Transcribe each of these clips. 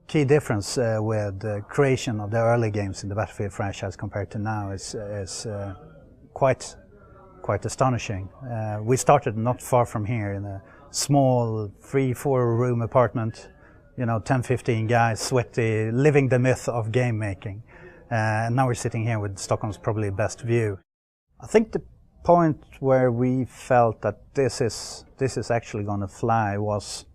key difference with the creation of the early games in the Battlefield franchise compared to now is quite astonishing. We started not far from here in a small 3-4 room apartment, 10-15 guys, sweaty, living the myth of game making. And now we're sitting here with Stockholm's probably best view. I think the point where we felt that this is actually going to fly was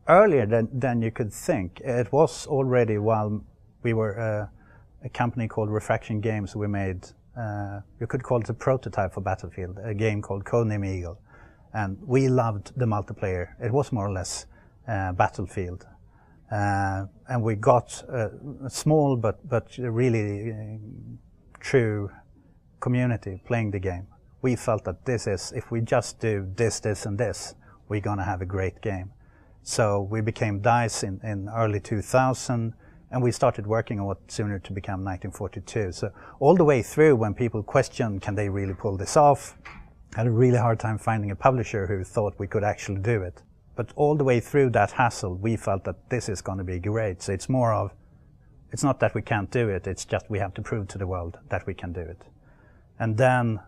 earlier than you could think. It was already while we were a company called Refraction Games. We made, you could call it a prototype for Battlefield, a game called Codename Eagle. And we loved the multiplayer. It was more or less Battlefield. And we got a small but really true community playing the game. We felt that if we just do this, and this, we're going to have a great game. So we became DICE in early 2000, and we started working on what sooner to become 1942. So all the way through, when people questioned, can they really pull this off? I had a really hard time finding a publisher who thought we could actually do it. But all the way through that hassle, we felt that this is going to be great. So it's more of, it's not that we can't do it, it's just we have to prove to the world that we can do it. And then,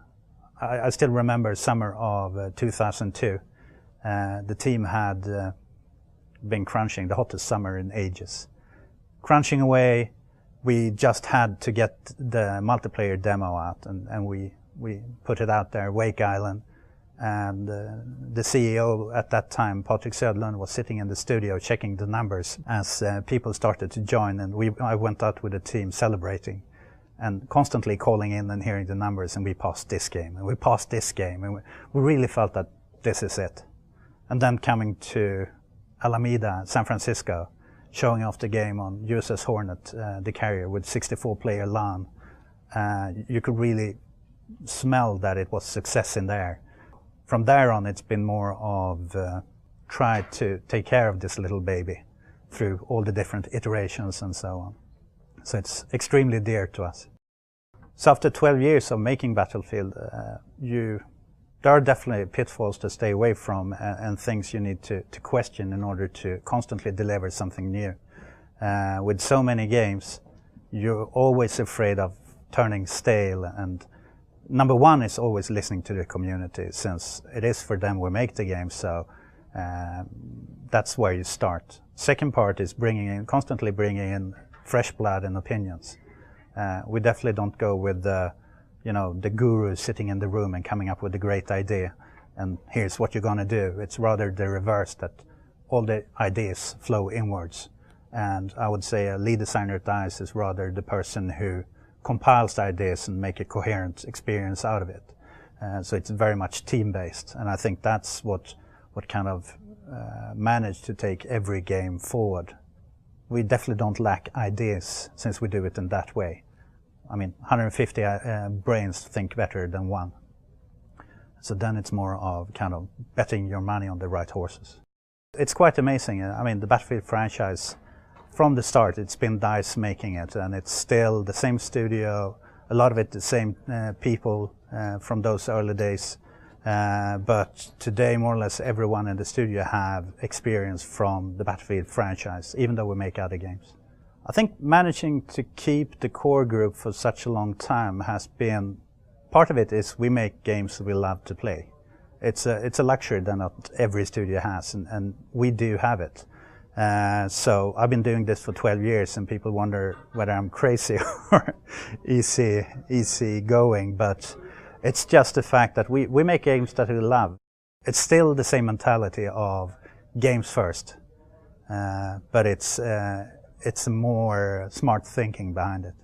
I still remember summer of 2002, the team had been crunching, the hottest summer in ages. Crunching away, we just had to get the multiplayer demo out, and we put it out there, Wake Island. And the CEO at that time, Patrik Söderlund, was sitting in the studio checking the numbers as people started to join, and I went out with the team celebrating and constantly calling in and hearing the numbers, and we passed this game, and we passed this game, and we really felt that this is it. And then coming to Alameda, San Francisco, showing off the game on USS Hornet, the carrier, with 64-player LAN, you could really smell that it was success in there. From there on, it's been more of try to take care of this little baby through all the different iterations and so on. So it's extremely dear to us. So after 12 years of making Battlefield, there are definitely pitfalls to stay away from and things you need to question in order to constantly deliver something new. With so many games, you're always afraid of turning stale, and number one is always listening to the community, since it is for them we make the game, so that's where you start. Second part is constantly bringing in fresh blood and opinions. We definitely don't go with the guru sitting in the room and coming up with a great idea, and here's what you're going to do. It's rather the reverse, that all the ideas flow inwards. And I would say a lead designer at DICE is rather the person who compiles the ideas and make a coherent experience out of it. So it's very much team-based, and I think that's what kind of managed to take every game forward. We definitely don't lack ideas, since we do it in that way. I mean, 150 brains think better than one. So then it's more of kind of betting your money on the right horses. It's quite amazing. I mean, the Battlefield franchise, from the start, it's been DICE making it, and it's still the same studio, a lot of it the same people from those early days. But today, more or less everyone in the studio have experience from the Battlefield franchise, even though we make other games. I think managing to keep the core group for such a long time has been, part of it is we make games we love to play. It's a luxury that not every studio has, and we do have it. So I've been doing this for 12 years, and people wonder whether I'm crazy or easy going, but it's just the fact that we make games that we love. It's still the same mentality of games first, but it's more smart thinking behind it.